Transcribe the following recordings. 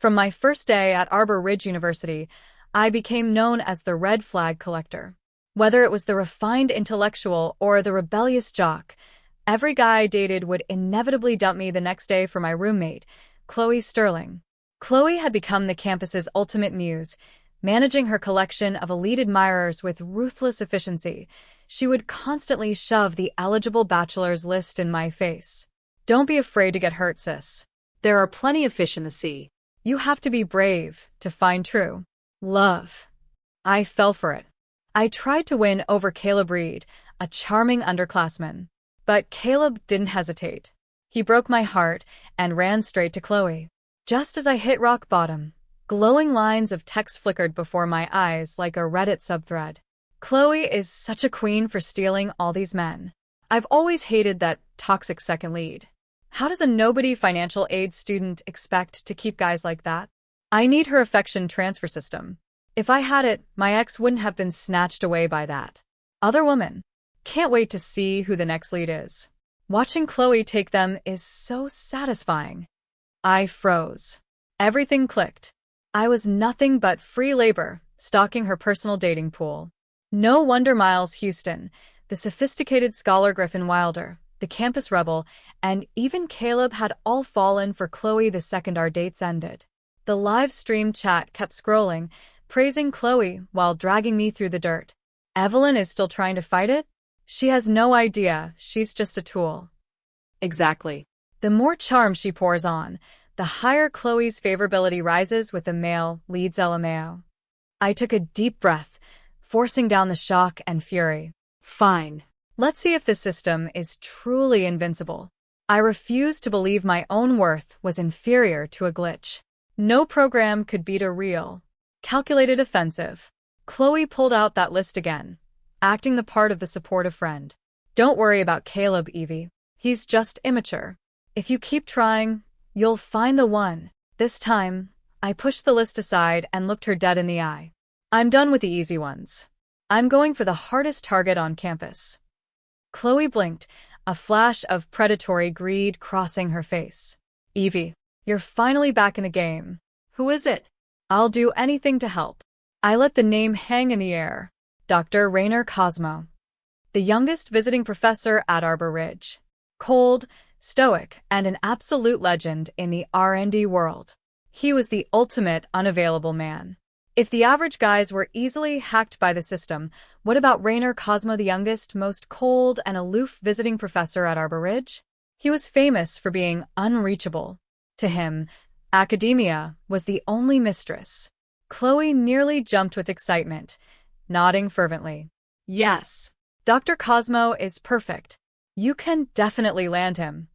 From my first day at Arbor Ridge University, I became known as the red flag collector. Whether it was the refined intellectual or the rebellious jock, every guy I dated would inevitably dump me the next day for my roommate, Khloe Sterling. Khloe had become the campus's ultimate muse, managing her collection of elite admirers with ruthless efficiency. She would constantly shove the Eligible Bachelors List in my face. Don't be afraid to get hurt, sis. There are plenty of fish in the sea. You have to be brave to find true love. I fell for it. I tried to win over Caleb Reed, a charming underclassman. But Caleb didn't hesitate. He broke my heart and ran straight to Khloe. Just as I hit rock bottom, glowing lines of text flickered before my eyes like a Reddit subthread. Khloe is such a queen for stealing all these men. I've always hated that toxic second lead. How does a nobody financial aid student expect to keep guys like that? I need her affection transfer system. If I had it, my ex wouldn't have been snatched away by that other woman. Can't wait to see who the next lead is. Watching Khloe take them is so satisfying. I froze. Everything clicked. I was nothing but free labor, stalking her personal dating pool. No wonder Miles Houston, the sophisticated scholar Griffin Wilder, the campus rebel, and even Caleb had all fallen for Khloe the second our dates ended. The live stream chat kept scrolling, praising Khloe while dragging me through the dirt. Evelyn is still trying to fight it? She has no idea, she's just a tool. Exactly. The more charm she pours on, the higher Khloe's favorability rises with the male leads LMAO. I took a deep breath, forcing down the shock and fury. Fine. Let's see if this system is truly invincible. I refused to believe my own worth was inferior to a glitch. No program could beat a real, calculated offensive. Khloe pulled out that list again, acting the part of the supportive friend. Don't worry about Caleb, Evie. He's just immature. If you keep trying, you'll find the one. This time, I pushed the list aside and looked her dead in the eye. I'm done with the easy ones. I'm going for the hardest target on campus. Khloe blinked, a flash of predatory greed crossing her face. Evie, you're finally back in the game. Who is it? I'll do anything to help. I let the name hang in the air. Dr. Rainer Cosmo, the youngest visiting professor at Arbor Ridge. Cold, stoic, and an absolute legend in the R&D world. He was the ultimate unavailable man. If the average guys were easily hacked by the system, what about Rainer Cosmo, the youngest, most cold and aloof visiting professor at Arbor Ridge? He was famous for being unreachable. To him, academia was the only mistress. Khloe nearly jumped with excitement, nodding fervently. Yes. Dr. Cosmo is perfect. You can definitely land him.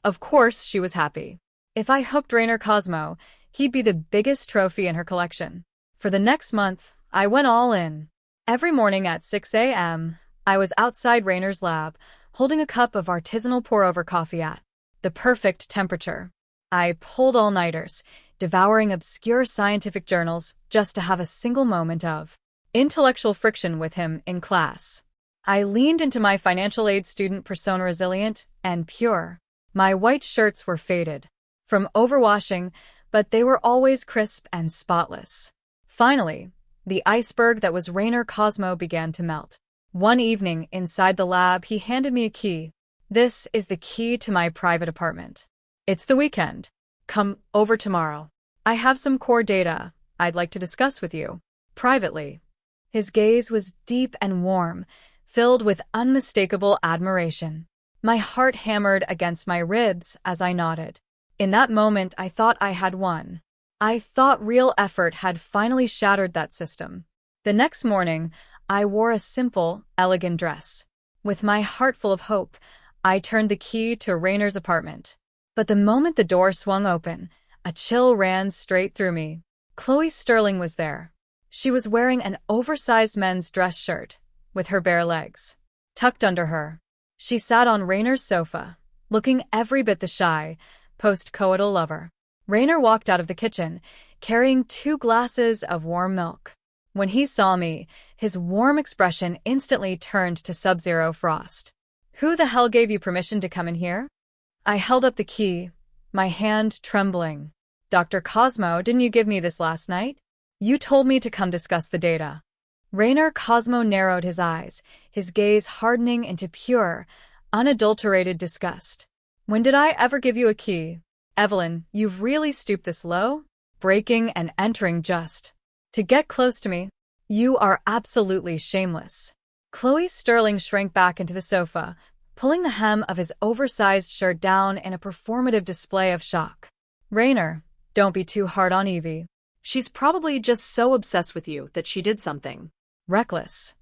Of course, she was happy. If I hooked Rainer Cosmo, he'd be the biggest trophy in her collection. For the next month, I went all in. Every morning at 6 a.m., I was outside Rainer's lab, holding a cup of artisanal pour-over coffee at the perfect temperature. I pulled all-nighters, devouring obscure scientific journals just to have a single moment of intellectual friction with him in class. I leaned into my financial aid student persona, resilient and pure. My white shirts were faded from overwashing, but they were always crisp and spotless. Finally, the iceberg that was Rainer Cosmo began to melt. One evening, inside the lab, he handed me a key. This is the key to my private apartment. It's the weekend. Come over tomorrow. I have some core data I'd like to discuss with you, privately. His gaze was deep and warm, filled with unmistakable admiration. My heart hammered against my ribs as I nodded. In that moment, I thought I had won. I thought real effort had finally shattered that system. The next morning, I wore a simple, elegant dress. With my heart full of hope, I turned the key to Rainer's apartment. But the moment the door swung open, a chill ran straight through me. Khloe Sterling was there. She was wearing an oversized men's dress shirt, with her bare legs tucked under her. She sat on Rainer's sofa, looking every bit the shy, post-coital lover. Rainer walked out of the kitchen, carrying 2 glasses of warm milk. When he saw me, his warm expression instantly turned to sub-zero frost. Who the hell gave you permission to come in here? I held up the key, my hand trembling. Dr. Cosmo, didn't you give me this last night? You told me to come discuss the data. Rainer Cosmo narrowed his eyes, his gaze hardening into pure, unadulterated disgust. When did I ever give you a key? Evelyn, you've really stooped this low? Breaking and entering just to get close to me? You are absolutely shameless. Khloe Sterling shrank back into the sofa, pulling the hem of his oversized shirt down in a performative display of shock. Rainer, don't be too hard on Evie. She's probably just so obsessed with you that she did something reckless.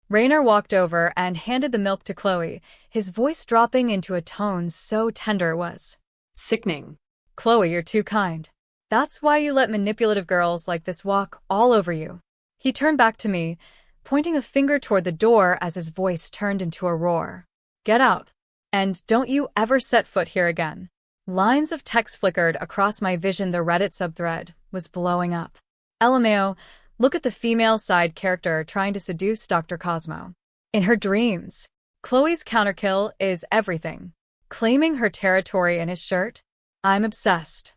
Rainer walked over and handed the milk to Khloe, his voice dropping into a tone so tender it was sickening. Khloe, you're too kind. That's why you let manipulative girls like this walk all over you. He turned back to me, pointing a finger toward the door as his voice turned into a roar. Get out. And don't you ever set foot here again. Lines of text flickered across my vision. The Reddit subthread was blowing up. LMAO, look at the female side character trying to seduce Dr. Cosmo. In her dreams, Khloe's counterkill is everything. Claiming her territory in his shirt? I'm obsessed.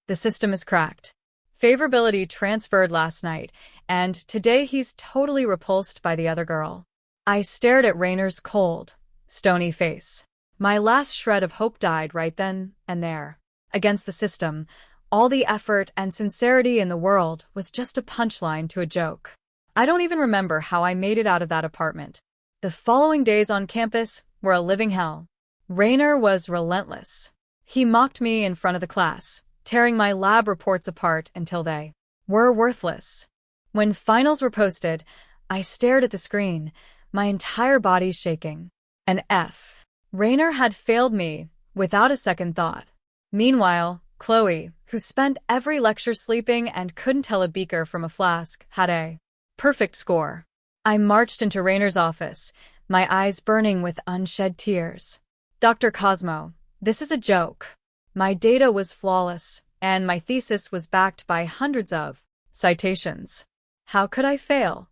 The system is cracked. Favorability transferred last night, and today he's totally repulsed by the other girl. I stared at Rainer's cold, stony face. My last shred of hope died right then and there. Against the system, all the effort and sincerity in the world was just a punchline to a joke. I don't even remember how I made it out of that apartment. The following days on campus were a living hell. Rainer was relentless. He mocked me in front of the class, tearing my lab reports apart until they were worthless. When finals were posted, I stared at the screen, my entire body shaking. An F. Rainer had failed me, without a second thought. Meanwhile, Khloe, who spent every lecture sleeping and couldn't tell a beaker from a flask, had a perfect score. I marched into Rainer's office, my eyes burning with unshed tears. Dr. Cosmo, this is a joke. My data was flawless, and my thesis was backed by hundreds of citations. How could I fail?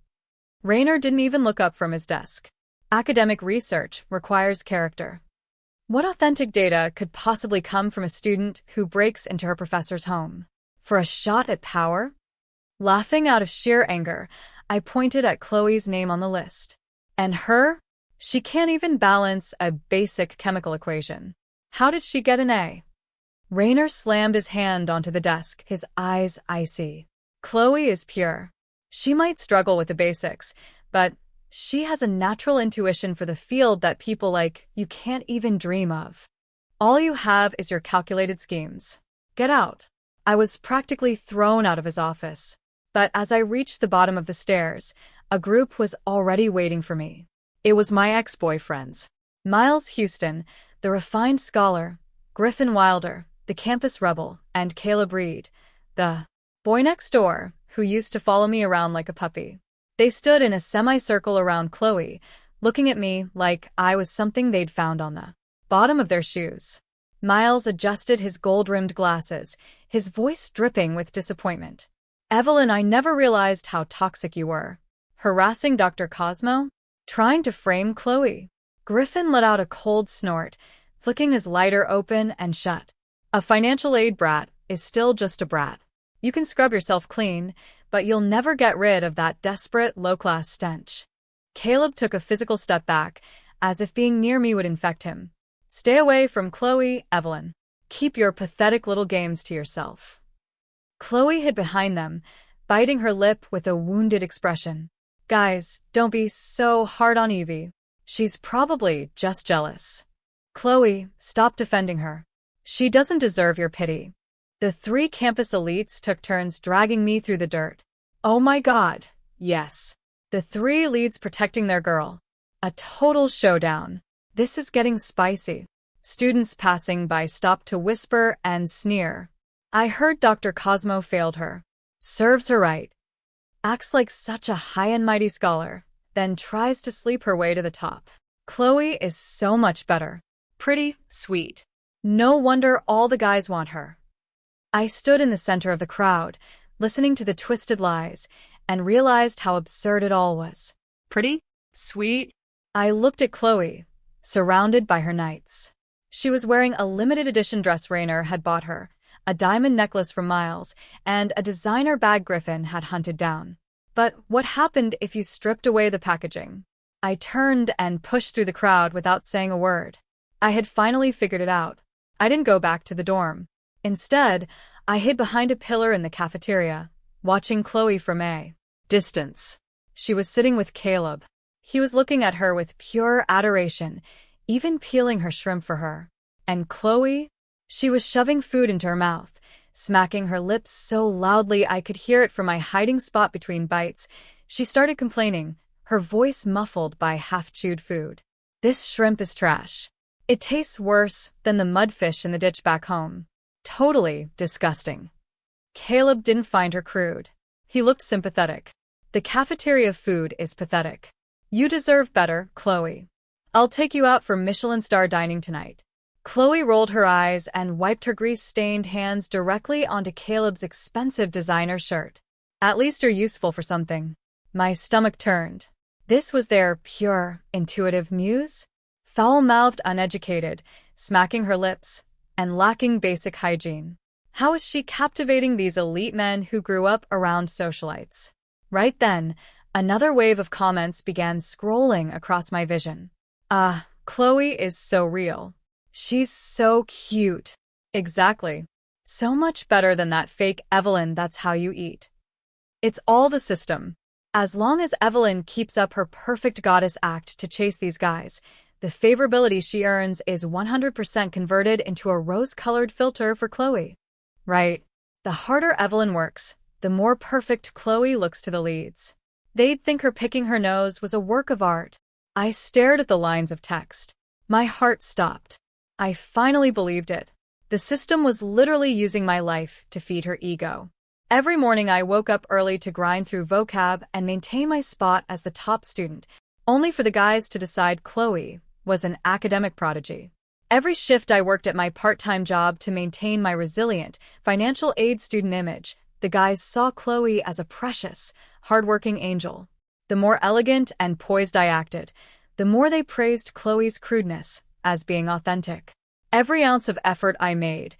Rainer didn't even look up from his desk. Academic research requires character. What authentic data could possibly come from a student who breaks into her professor's home? For a shot at power? Laughing out of sheer anger, I pointed at Khloe's name on the list. And her? She can't even balance a basic chemical equation. How did she get an A? Rainer slammed his hand onto the desk, his eyes icy. Khloe is pure. She might struggle with the basics, but she has a natural intuition for the field that people like you can't even dream of. All you have is your calculated schemes. Get out. I was practically thrown out of his office. But as I reached the bottom of the stairs, a group was already waiting for me. It was my ex-boyfriends. Miles Houston, the refined scholar, Griffin Wilder, the campus rebel, and Caleb Reed, the boy next door, who used to follow me around like a puppy. They stood in a semicircle around Khloe, looking at me like I was something they'd found on the bottom of their shoes. Miles adjusted his gold-rimmed glasses, his voice dripping with disappointment. Evelyn, I never realized how toxic you were. Harassing Dr. Cosmo? Trying to frame Khloe? Griffin let out a cold snort, flicking his lighter open and shut. A financial aid brat is still just a brat. You can scrub yourself clean, but you'll never get rid of that desperate, low-class stench. Caleb took a physical step back, as if being near me would infect him. Stay away from Khloe, Evelyn. Keep your pathetic little games to yourself. Khloe hid behind them, biting her lip with a wounded expression. Guys, don't be so hard on Evie. She's probably just jealous. Khloe, stop defending her. She doesn't deserve your pity. The three campus elites took turns dragging me through the dirt. Oh my God, yes. The three leads protecting their girl. A total showdown. This is getting spicy. Students passing by stopped to whisper and sneer. I heard Dr. Cosmo failed her. Serves her right. Acts like such a high and mighty scholar, then tries to sleep her way to the top. Khloe is so much better. Pretty, sweet. No wonder all the guys want her. I stood in the center of the crowd, listening to the twisted lies, and realized how absurd it all was. Pretty? Sweet? I looked at Khloe, surrounded by her knights. She was wearing a limited edition dress Rainer had bought her, a diamond necklace from Miles, and a designer bag Griffin had hunted down. But what happened if you stripped away the packaging? I turned and pushed through the crowd without saying a word. I had finally figured it out. I didn't go back to the dorm. Instead, I hid behind a pillar in the cafeteria, watching Khloe from a distance. She was sitting with Caleb. He was looking at her with pure adoration, even peeling her shrimp for her. And Khloe? She was shoving food into her mouth, smacking her lips so loudly I could hear it from my hiding spot between bites. She started complaining, her voice muffled by half-chewed food. This shrimp is trash. It tastes worse than the mudfish in the ditch back home. Totally disgusting. Caleb didn't find her crude. He looked sympathetic. The cafeteria food is pathetic. You deserve better, Khloe. I'll take you out for Michelin star dining tonight. Khloe rolled her eyes and wiped her grease-stained hands directly onto Caleb's expensive designer shirt. At least you're useful for something. My stomach turned. This was their pure, intuitive Muse? Foul-mouthed, uneducated, smacking her lips, and lacking basic hygiene. How is she captivating these elite men who grew up around socialites? Right then, another wave of comments began scrolling across my vision. Khloe is so real. She's so cute. Exactly. So much better than that fake Evelyn that's how you eat. It's all the system. As long as Evelyn keeps up her perfect goddess act to chase these guys, the favorability she earns is 100% converted into a rose-colored filter for Khloe. Right. The harder Evelyn works, the more perfect Khloe looks to the leads. They'd think her picking her nose was a work of art. I stared at the lines of text. My heart stopped. I finally believed it. The system was literally using my life to feed her ego. Every morning I woke up early to grind through vocab and maintain my spot as the top student, only for the guys to decide Khloe was an academic prodigy. Every shift I worked at my part-time job to maintain my resilient, financial aid student image, the guys saw Khloe as a precious, hardworking angel. The more elegant and poised I acted, the more they praised Khloe's crudeness as being authentic. Every ounce of effort I made,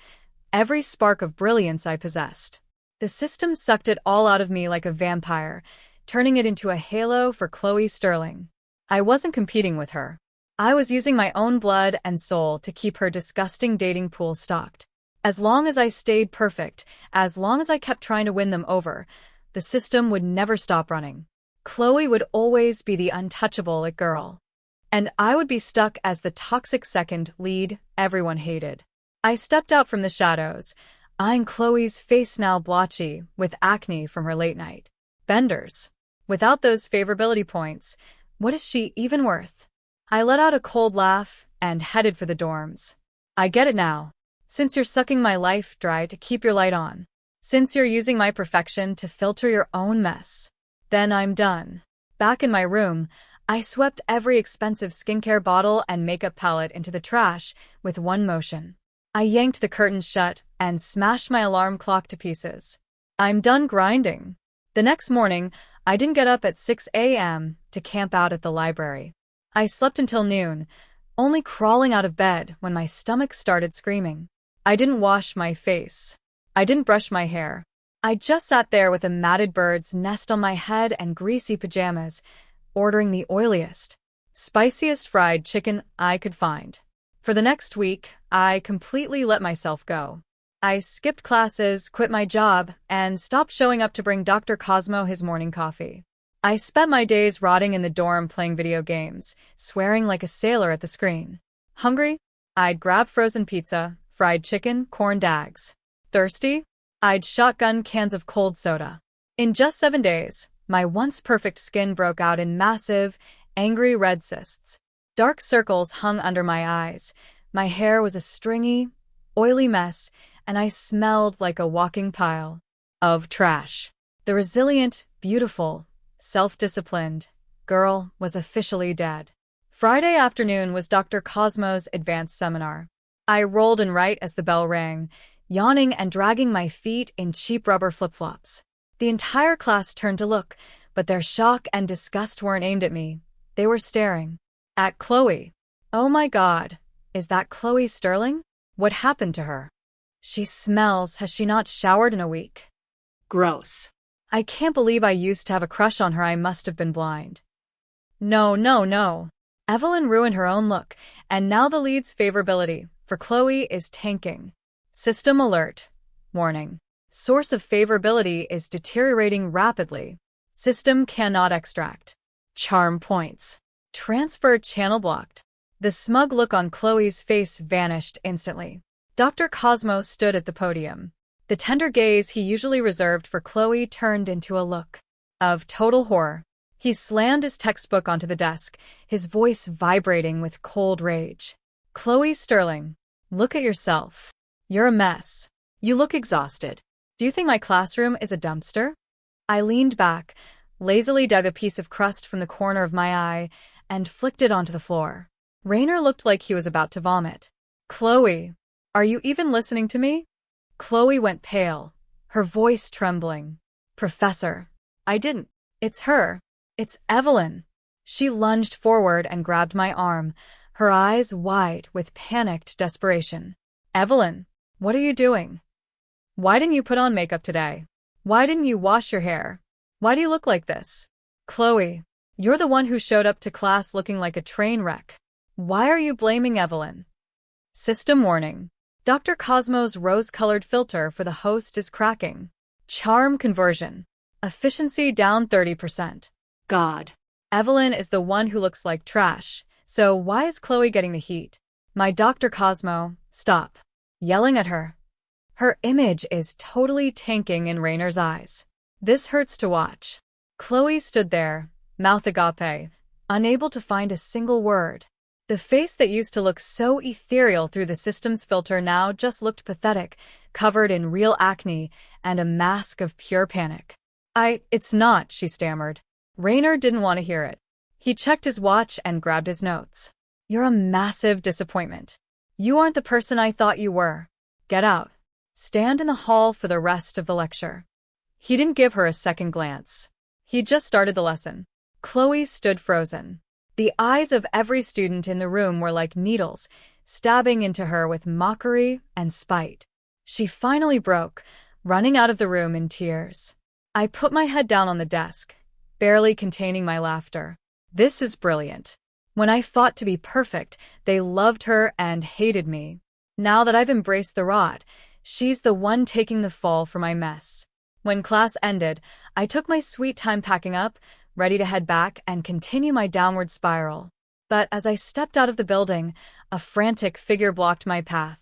every spark of brilliance I possessed. The system sucked it all out of me like a vampire, turning it into a halo for Khloe Sterling. I wasn't competing with her. I was using my own blood and soul to keep her disgusting dating pool stocked. As long as I stayed perfect, as long as I kept trying to win them over, the system would never stop running. Khloe would always be the untouchable it girl. And I would be stuck as the toxic second lead everyone hated. I stepped out from the shadows, eyeing Khloe's face now blotchy with acne from her late night benders. Without those favorability points, what is she even worth? I let out a cold laugh and headed for the dorms. I get it now. Since you're sucking my life dry to keep your light on. Since you're using my perfection to filter your own mess. Then I'm done. Back in my room, I swept every expensive skincare bottle and makeup palette into the trash with one motion. I yanked the curtains shut and smashed my alarm clock to pieces. I'm done grinding. The next morning, I didn't get up at 6 a.m. to camp out at the library. I slept until noon, only crawling out of bed when my stomach started screaming. I didn't wash my face. I didn't brush my hair. I just sat there with a matted bird's nest on my head and greasy pajamas, ordering the oiliest, spiciest fried chicken I could find. For the next week, I completely let myself go. I skipped classes, quit my job, and stopped showing up to bring Dr. Cosmo his morning coffee. I spent my days rotting in the dorm playing video games, swearing like a sailor at the screen. Hungry? I'd grab frozen pizza, fried chicken, corn dags. Thirsty? I'd shotgun cans of cold soda. In just 7 days, my once perfect skin broke out in massive, angry red cysts. Dark circles hung under my eyes. My hair was a stringy, oily mess, and I smelled like a walking pile of trash. The resilient, beautiful, self-disciplined girl was officially dead. Friday afternoon was Dr. Cosmo's advanced seminar. I rolled in right as the bell rang, yawning and dragging my feet in cheap rubber flip-flops. The entire class turned to look, but their shock and disgust weren't aimed at me. They were staring at Khloe. Oh my God, is that Khloe Sterling? What happened to her? She smells. Has she not showered in a week? Gross. I can't believe I used to have a crush on her. I must have been blind. No, no, no. Evelyn ruined her own look, and now the lead's favorability for Khloe is tanking. System alert. Warning. Source of favorability is deteriorating rapidly. System cannot extract. Charm points. Transfer channel blocked. The smug look on Khloe's face vanished instantly. Dr. Cosmo stood at the podium. The tender gaze he usually reserved for Khloe turned into a look of total horror. He slammed his textbook onto the desk, his voice vibrating with cold rage. Khloe Sterling, look at yourself. You're a mess. You look exhausted. Do you think my classroom is a dumpster? I leaned back, lazily dug a piece of crust from the corner of my eye, and flicked it onto the floor. Rainer looked like he was about to vomit. Khloe, are you even listening to me? Khloe went pale, her voice trembling. Professor, I didn't. It's her. It's Evelyn. She lunged forward and grabbed my arm, her eyes wide with panicked desperation. Evelyn, what are you doing? Why didn't you put on makeup today? Why didn't you wash your hair? Why do you look like this? Khloe, you're the one who showed up to class looking like a train wreck. Why are you blaming Evelyn? System warning. Dr. Cosmo's rose-colored filter for the host is cracking. Charm conversion. Efficiency down 30%. God. Evelyn is the one who looks like trash, so why is Khloe getting the heat? My Dr. Cosmo, stop yelling at her. Her image is totally tanking in Rainer's eyes. This hurts to watch. Khloe stood there, mouth agape, unable to find a single word. The face that used to look so ethereal through the system's filter now just looked pathetic, covered in real acne and a mask of pure panic. It's not, she stammered. Rainer didn't want to hear it. He checked his watch and grabbed his notes. You're a massive disappointment. You aren't the person I thought you were. Get out. Stand in the hall for the rest of the lecture. He didn't give her a second glance. He just started the lesson. Khloe stood frozen. The eyes of every student in the room were like needles, stabbing into her with mockery and spite. She finally broke, running out of the room in tears. I put my head down on the desk, barely containing my laughter. This is brilliant. When I fought to be perfect, they loved her and hated me. Now that I've embraced the rod, she's the one taking the fall for my mess. When class ended, I took my sweet time packing up, ready to head back and continue my downward spiral. But as I stepped out of the building, a frantic figure blocked my path.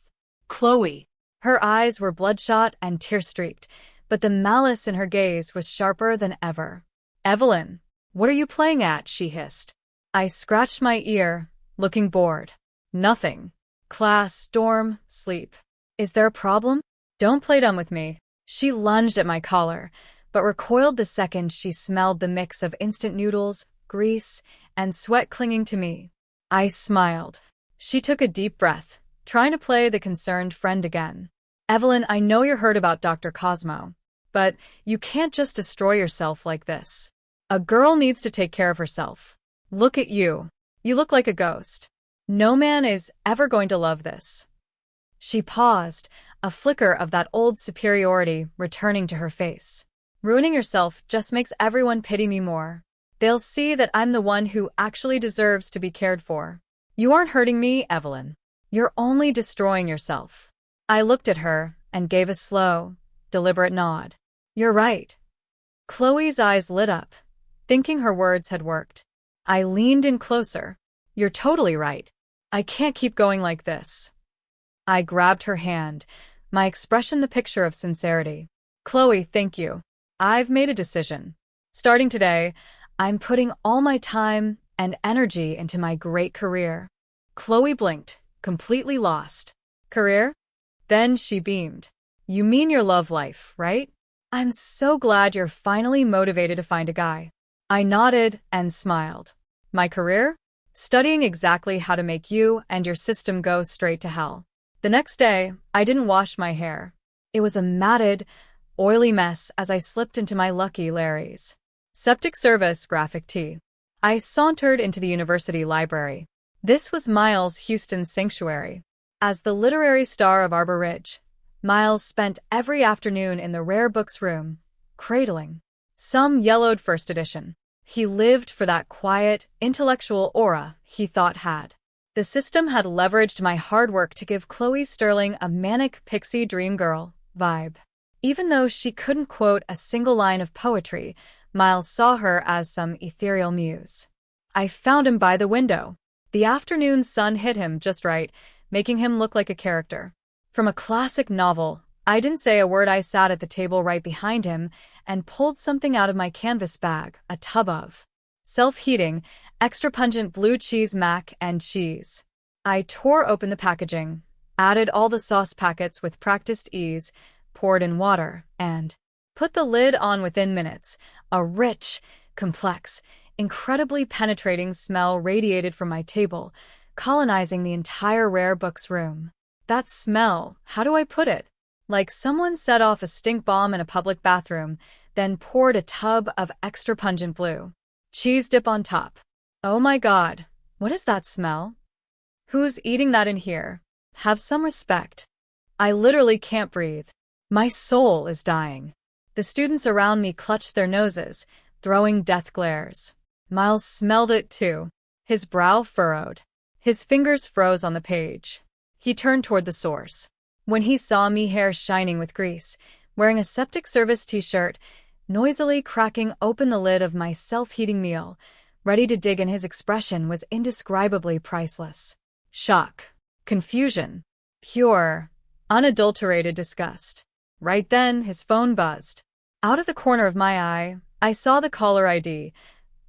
Khloe. Her eyes were bloodshot and tear-streaked, but the malice in her gaze was sharper than ever. Evelyn, what are you playing at? She hissed. I scratched my ear, looking bored. Nothing. Class, dorm, sleep. Is there a problem? Don't play dumb with me. She lunged at my collar, but recoiled the second she smelled the mix of instant noodles, grease, and sweat clinging to me. I smiled. She took a deep breath, trying to play the concerned friend again. Evelyn, I know you're hurt about Dr. Cosmo, but you can't just destroy yourself like this. A girl needs to take care of herself. Look at you. You look like a ghost. No man is ever going to love this. She paused, a flicker of that old superiority returning to her face. Ruining yourself just makes everyone pity me more. They'll see that I'm the one who actually deserves to be cared for. You aren't hurting me, Evelyn. You're only destroying yourself. I looked at her and gave a slow, deliberate nod. You're right. Khloe's eyes lit up, thinking her words had worked. I leaned in closer. You're totally right. I can't keep going like this. I grabbed her hand, my expression the picture of sincerity. Khloe, thank you. I've made a decision. Starting today, I'm putting all my time and energy into my great career. Khloe blinked, completely lost. Career? Then she beamed. You mean your love life, right? I'm so glad you're finally motivated to find a guy. I nodded and smiled. My career? Studying exactly how to make you and your system go straight to hell. The next day, I didn't wash my hair. It was a matted, oily mess as I slipped into my Lucky Larry's septic service graphic tee. I sauntered into the university library. This was Miles Houston's sanctuary. As the literary star of Arbor Ridge, Miles spent every afternoon in the rare books room, cradling some yellowed first edition. He lived for that quiet, intellectual aura he thought had. The system had leveraged my hard work to give Khloe Sterling a manic pixie dream girl vibe. Even though she couldn't quote a single line of poetry, Miles saw her as some ethereal muse. I found him by the window. The afternoon sun hit him just right, making him look like a character from a classic novel. I didn't say a word. I sat at the table right behind him and pulled something out of my canvas bag, a tub of self-heating, extra pungent blue cheese mac and cheese. I tore open the packaging, added all the sauce packets with practiced ease, poured in water, and put the lid on within minutes. A rich, complex, incredibly penetrating smell radiated from my table, colonizing the entire rare books room. That smell, how do I put it? Like someone set off a stink bomb in a public bathroom, then poured a tub of extra pungent blue cheese dip on top. Oh my God, what is that smell? Who's eating that in here? Have some respect. I literally can't breathe. My soul is dying. The students around me clutched their noses, throwing death glares. Miles smelled it too. His brow furrowed. His fingers froze on the page. He turned toward the source. When he saw me, hair shining with grease, wearing a septic service t-shirt, noisily cracking open the lid of my self-heating meal, ready to dig in, his expression was indescribably priceless. Shock. Confusion. Pure, unadulterated disgust. Right then, his phone buzzed. Out of the corner of my eye, I saw the caller ID.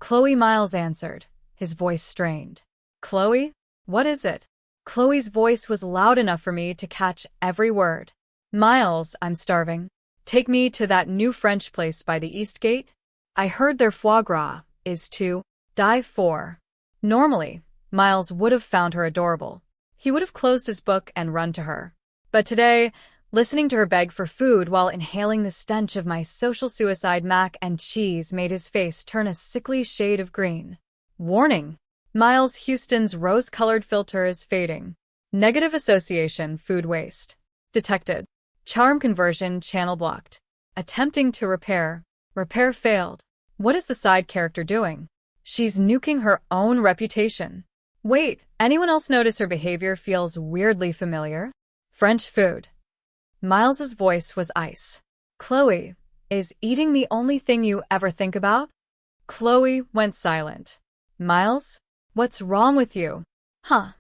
Khloe. Miles answered, his voice strained. Khloe? What is it? Khloe's voice was loud enough for me to catch every word. Miles, I'm starving. Take me to that new French place by the East Gate. I heard their foie gras is to die for. Normally, Miles would have found her adorable. He would have closed his book and run to her. But today, listening to her beg for food while inhaling the stench of my social suicide mac and cheese made his face turn a sickly shade of green. Warning. Miles Houston's rose-colored filter is fading. Negative association, food waste. Detected. Charm conversion, channel blocked. Attempting to repair. Repair failed. What is the side character doing? She's nuking her own reputation. Wait, anyone else notice her behavior feels weirdly familiar? French food. Miles's voice was ice. Khloe, is eating the only thing you ever think about? Khloe went silent. Miles? What's wrong with you? Huh.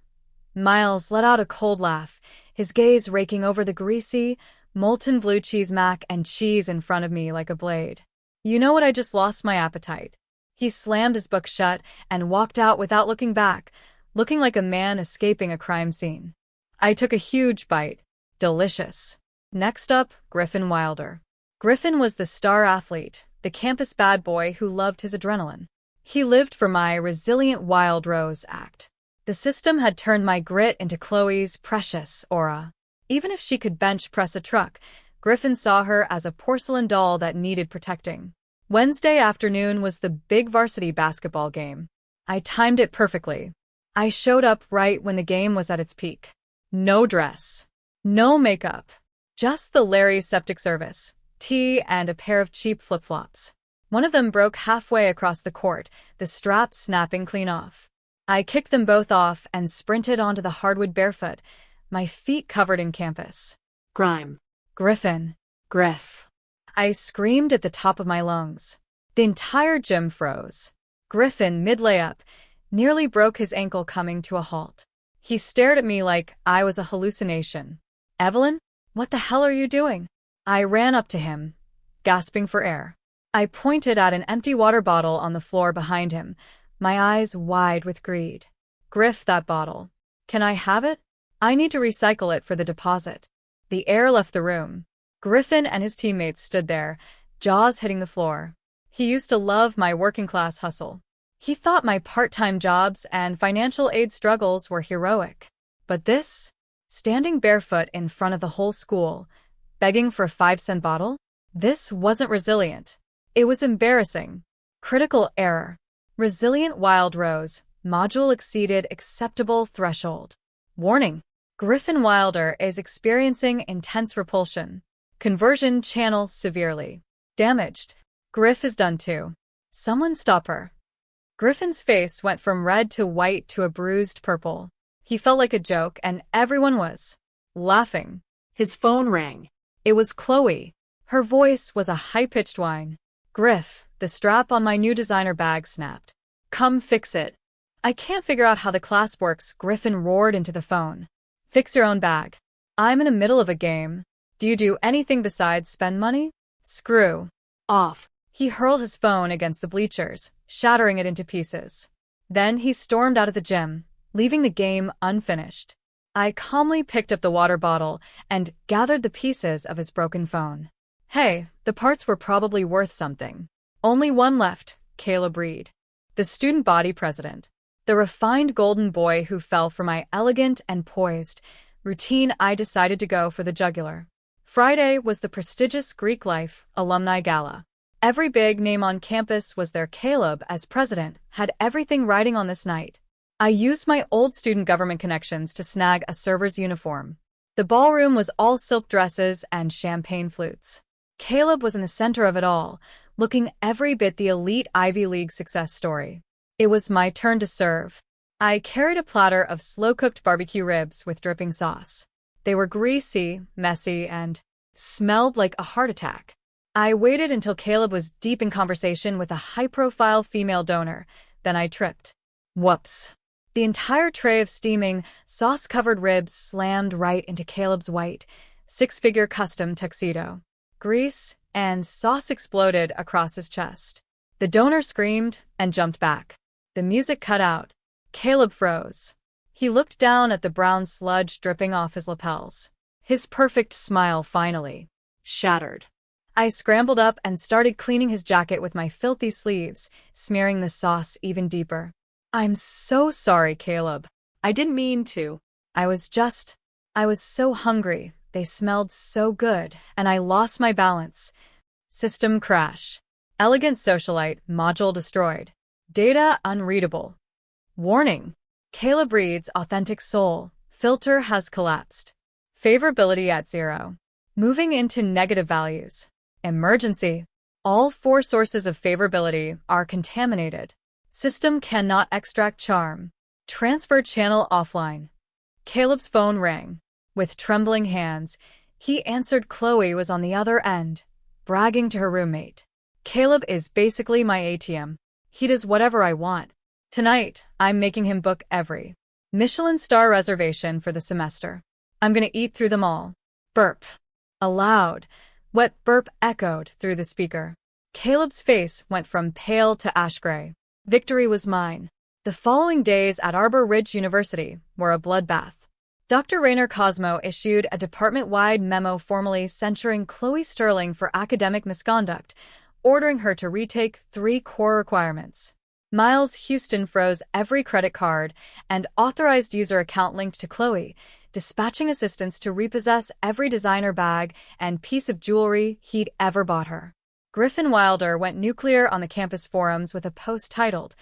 Miles let out a cold laugh, his gaze raking over the greasy, molten blue cheese mac and cheese in front of me like a blade. You know what? I just lost my appetite. He slammed his book shut and walked out without looking back, looking like a man escaping a crime scene. I took a huge bite. Delicious. Next up, Griffin Wilder. Griffin was the star athlete, the campus bad boy who loved his adrenaline. He lived for my resilient wild rose act. The system had turned my grit into Khloe's precious aura. Even if she could bench press a truck, Griffin saw her as a porcelain doll that needed protecting. Wednesday afternoon was the big varsity basketball game. I timed it perfectly. I showed up right when the game was at its peak. No dress. No makeup. Just the Larry's septic service, tee, and a pair of cheap flip-flops. One of them broke halfway across the court, the straps snapping clean off. I kicked them both off and sprinted onto the hardwood barefoot, my feet covered in campus. Grime. Griffin. Griff. I screamed at the top of my lungs. The entire gym froze. Griffin, mid-layup, nearly broke his ankle coming to a halt. He stared at me like I was a hallucination. Evelyn? What the hell are you doing? I ran up to him, gasping for air. I pointed at an empty water bottle on the floor behind him, my eyes wide with greed. Griff, that bottle. Can I have it? I need to recycle it for the deposit. The air left the room. Griffin and his teammates stood there, jaws hitting the floor. He used to love my working-class hustle. He thought my part-time jobs and financial aid struggles were heroic. But this? Standing barefoot in front of the whole school, begging for a 5-cent bottle? This wasn't resilient. It was embarrassing. Critical error. Resilient wild rose. Module exceeded acceptable threshold. Warning. Griffin Wilder is experiencing intense repulsion. Conversion channel severely damaged. Griff is done too. Someone stop her. Griffin's face went from red to white to a bruised purple. He felt like a joke, and everyone was laughing. His phone rang. It was Khloe. Her voice was a high-pitched whine. Griff, the strap on my new designer bag snapped. Come fix it. I can't figure out how the class works, Griffin roared into the phone. Fix your own bag. I'm in the middle of a game. Do you do anything besides spend money? Screw off. He hurled his phone against the bleachers, shattering it into pieces. Then he stormed out of the gym, leaving the game unfinished. I calmly picked up the water bottle and gathered the pieces of his broken phone. Hey, the parts were probably worth something. Only one left, Caleb Reed. The student body president. The refined golden boy who fell for my elegant and poised routine. I decided to go for the jugular. Friday was the prestigious Greek Life alumni gala. Every big name on campus was there. Caleb, as president, had everything riding on this night. I used my old student government connections to snag a server's uniform. The ballroom was all silk dresses and champagne flutes. Caleb was in the center of it all, looking every bit the elite Ivy League success story. It was my turn to serve. I carried a platter of slow-cooked barbecue ribs with dripping sauce. They were greasy, messy, and smelled like a heart attack. I waited until Caleb was deep in conversation with a high-profile female donor, then I tripped. Whoops. The entire tray of steaming, sauce-covered ribs slammed right into Caleb's white, six-figure custom tuxedo. Grease and sauce exploded across his chest. The donor screamed and jumped back. The music cut out. Caleb froze. He looked down at the brown sludge dripping off his lapels. His perfect smile finally shattered. I scrambled up and started cleaning his jacket with my filthy sleeves, smearing the sauce even deeper. I'm so sorry, Caleb. I didn't mean to. I was so hungry. They smelled so good, and I lost my balance. System crash. Elegant socialite module destroyed. Data unreadable. Warning. Caleb Reed's authentic soul filter has collapsed. Favorability at 0. Moving into negative values. Emergency. All 4 sources of favorability are contaminated. System cannot extract charm. Transfer channel offline. Caleb's phone rang. With trembling hands, he answered. Khloe was on the other end, bragging to her roommate. Caleb is basically my ATM. He does whatever I want. Tonight, I'm making him book every Michelin star reservation for the semester. I'm gonna eat through them all. Burp. A loud, wet burp echoed through the speaker. Caleb's face went from pale to ash gray. Victory was mine. The following days at Arbor Ridge University were a bloodbath. Dr. Rainer Cosmo issued a department-wide memo formally censuring Khloe Sterling for academic misconduct, ordering her to retake 3 core requirements. Miles Houston froze every credit card and authorized user account linked to Khloe, dispatching assistants to repossess every designer bag and piece of jewelry he'd ever bought her. Griffin Wilder went nuclear on the campus forums with a post titled,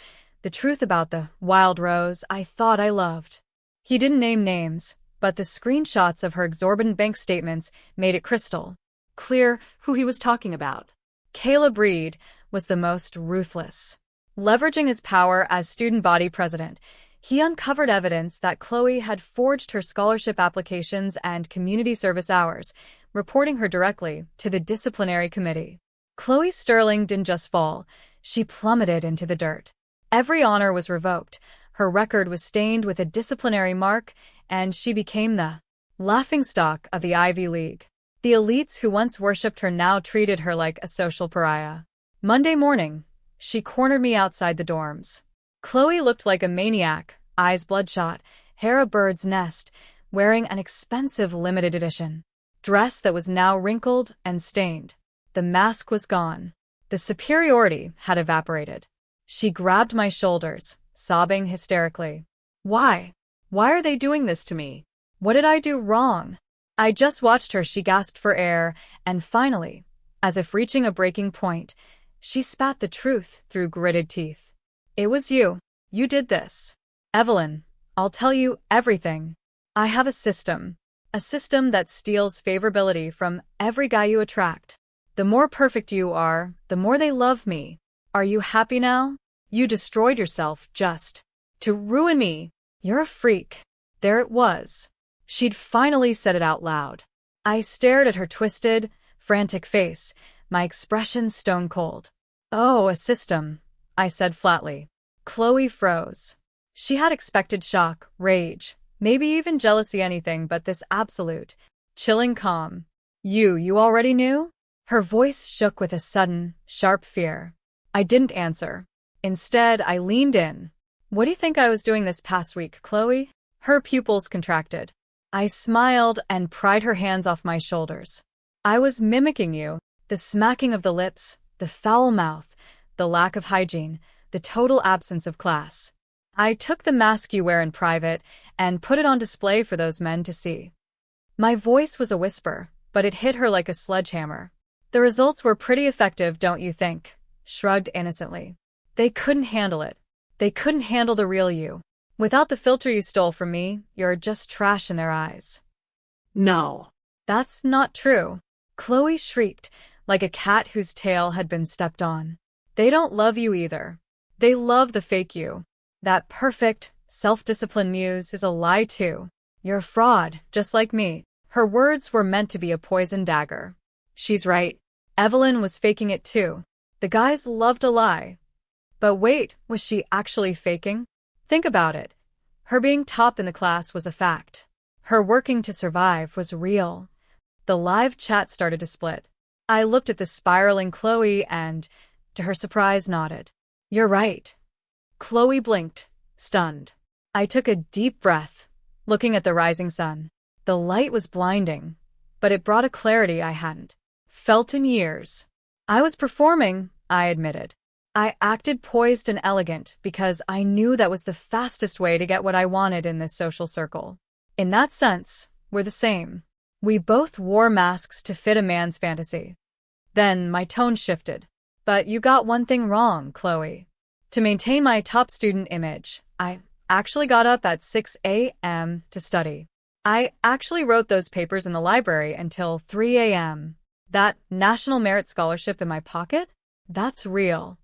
"The Truth About the Wild Rose I Thought I Loved." He didn't name names, but the screenshots of her exorbitant bank statements made it crystal clear who he was talking about. Caleb Reed was the most ruthless. Leveraging his power as student body president, he uncovered evidence that Khloe had forged her scholarship applications and community service hours, reporting her directly to the disciplinary committee. Khloe Sterling didn't just fall, she plummeted into the dirt. Every honor was revoked, her record was stained with a disciplinary mark, and she became the laughingstock of the Ivy League. The elites who once worshipped her now treated her like a social pariah. Monday morning, she cornered me outside the dorms. Khloe looked like a maniac, eyes bloodshot, hair a bird's nest, wearing an expensive limited edition dress that was now wrinkled and stained. The mask was gone. The superiority had evaporated. She grabbed my shoulders, sobbing hysterically. Why? Why are they doing this to me? What did I do wrong? I just watched her. She gasped for air, and finally, as if reaching a breaking point, she spat the truth through gritted teeth. It was you. You did this. Evelyn, I'll tell you everything. I have a system. A system that steals favorability from every guy you attract. The more perfect you are, the more they love me. Are you happy now? You destroyed yourself just to ruin me. You're a freak. There it was. She'd finally said it out loud. I stared at her twisted, frantic face, my expression stone cold. Oh, a system, I said flatly. Khloe froze. She had expected shock, rage, maybe even jealousy, anything but this absolute, chilling calm. You already knew? Her voice shook with a sudden, sharp fear. I didn't answer. Instead, I leaned in. What do you think I was doing this past week, Khloe? Her pupils contracted. I smiled and pried her hands off my shoulders. I was mimicking you, the smacking of the lips, the foul mouth, the lack of hygiene, the total absence of class. I took the mask you wear in private and put it on display for those men to see. My voice was a whisper, but it hit her like a sledgehammer. The results were pretty effective, don't you think? Shrugged innocently. They couldn't handle it. They couldn't handle the real you. Without the filter you stole from me, you're just trash in their eyes. No. That's not true. Khloe shrieked, like a cat whose tail had been stepped on. They don't love you either. They love the fake you. That perfect, self-disciplined Muse is a lie too. You're a fraud, just like me. Her words were meant to be a poison dagger. She's right. Evelyn was faking it too. The guys loved a lie. But wait, was she actually faking? Think about it. Her being top in the class was a fact. Her working to survive was real. The live chat started to split. I looked at the spiraling Khloe and, to her surprise, nodded. You're right. Khloe blinked, stunned. I took a deep breath, looking at the rising sun. The light was blinding, but it brought a clarity I hadn't felt in years. I was performing, I admitted. I acted poised and elegant because I knew that was the fastest way to get what I wanted in this social circle. In that sense, we're the same. We both wore masks to fit a man's fantasy. Then my tone shifted. But you got one thing wrong, Khloe. To maintain my top student image, I actually got up at 6 a.m. to study. I actually wrote those papers in the library until 3 a.m. That National Merit Scholarship in my pocket? That's real.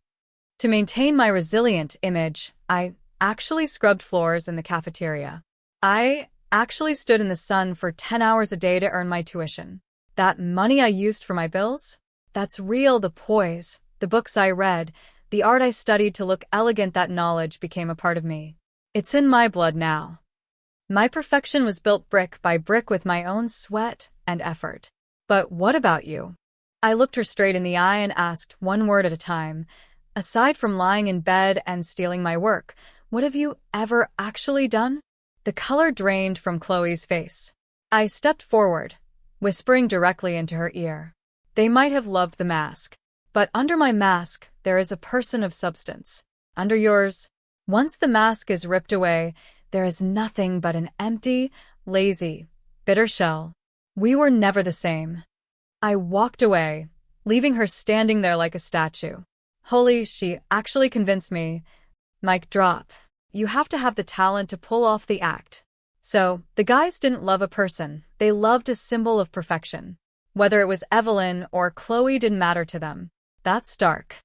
To maintain my resilient image, I actually scrubbed floors in the cafeteria. I actually stood in the sun for 10 hours a day to earn my tuition. That money I used for my bills? That's real. The poise, the books I read, the art I studied to look elegant, that knowledge became a part of me. It's in my blood now. My perfection was built brick by brick with my own sweat and effort. But what about you? I looked her straight in the eye and asked, one word at a time, aside from lying in bed and stealing my work, what have you ever actually done? The color drained from Khloe's face. I stepped forward, whispering directly into her ear. They might have loved the mask, but under my mask, there is a person of substance. Under yours, once the mask is ripped away, there is nothing but an empty, lazy, bitter shell. We were never the same. I walked away, leaving her standing there like a statue. Holy, she actually convinced me. Mic drop. You have to have the talent to pull off the act. So, the guys didn't love a person, they loved a symbol of perfection. Whether it was Evelyn or Khloe didn't matter to them. That's dark.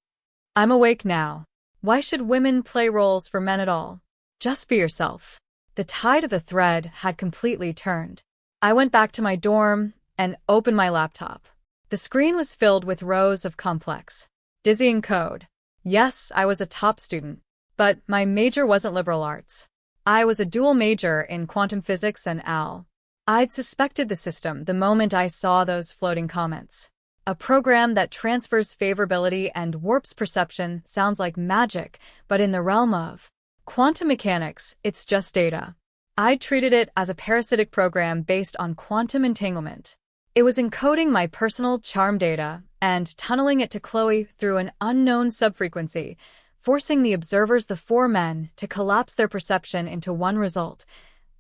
I'm awake now. Why should women play roles for men at all? Just be yourself. The tide of the thread had completely turned. I went back to my dorm and opened my laptop. The screen was filled with rows of complex, dizzying code. Yes, I was a top student, but my major wasn't liberal arts. I was a dual major in quantum physics and AL. I'd suspected the system the moment I saw those floating comments. A program that transfers favorability and warps perception sounds like magic, but in the realm of quantum mechanics, it's just data. I treated it as a parasitic program based on quantum entanglement. It was encoding my personal charm data and tunneling it to Khloe through an unknown subfrequency, forcing the observers, the four men, to collapse their perception into one result.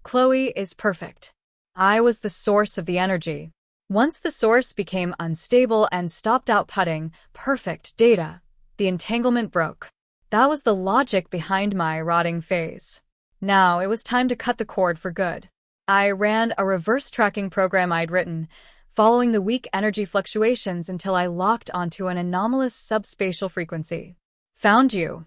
Khloe is perfect. I was the source of the energy. Once the source became unstable and stopped outputting perfect data, the entanglement broke. That was the logic behind my rotting phase. Now it was time to cut the cord for good. I ran a reverse tracking program I'd written, following the weak energy fluctuations until I locked onto an anomalous subspatial frequency. Found you.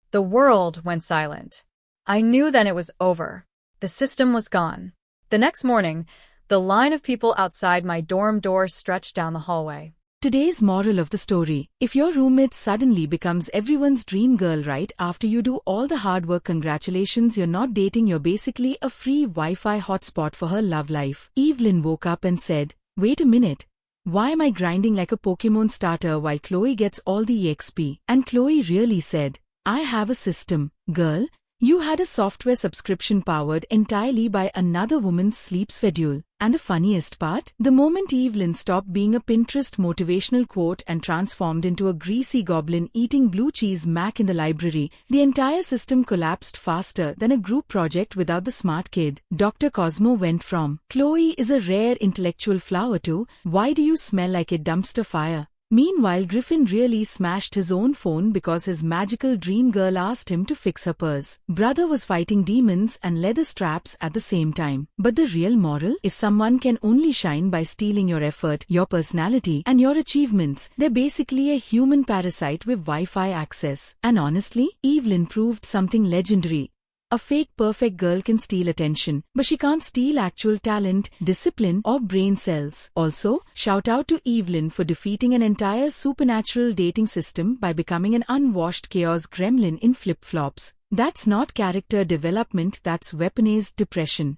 The world went silent. I knew then it was over. The system was gone. The next morning, the line of people outside my dorm door stretched down the hallway. Today's moral of the story: if your roommate suddenly becomes everyone's dream girl right after you do all the hard work, congratulations, you're not dating, you're basically a free Wi-Fi hotspot for her love life. Evelyn woke up and said, "Wait a minute. Why am I grinding like a Pokemon starter while Khloe gets all the EXP?" And Khloe really said, "I have a system, girl. You had a software subscription powered entirely by another woman's sleep schedule." And the funniest part? The moment Evelyn stopped being a Pinterest motivational quote and transformed into a greasy goblin eating blue cheese mac in the library, the entire system collapsed faster than a group project without the smart kid. Dr. Cosmo went from, "Khloe is a rare intellectual flower," to, "Why do you smell like a dumpster fire?" Meanwhile, Griffin really smashed his own phone because his magical dream girl asked him to fix her purse. Brother was fighting demons and leather straps at the same time. But the real moral? If someone can only shine by stealing your effort, your personality, and your achievements, they're basically a human parasite with Wi-Fi access. And honestly, Evelyn proved something legendary. A fake perfect girl can steal attention, but she can't steal actual talent, discipline, or brain cells. Also, shout out to Evelyn for defeating an entire supernatural dating system by becoming an unwashed chaos gremlin in flip-flops. That's not character development, that's weaponized depression.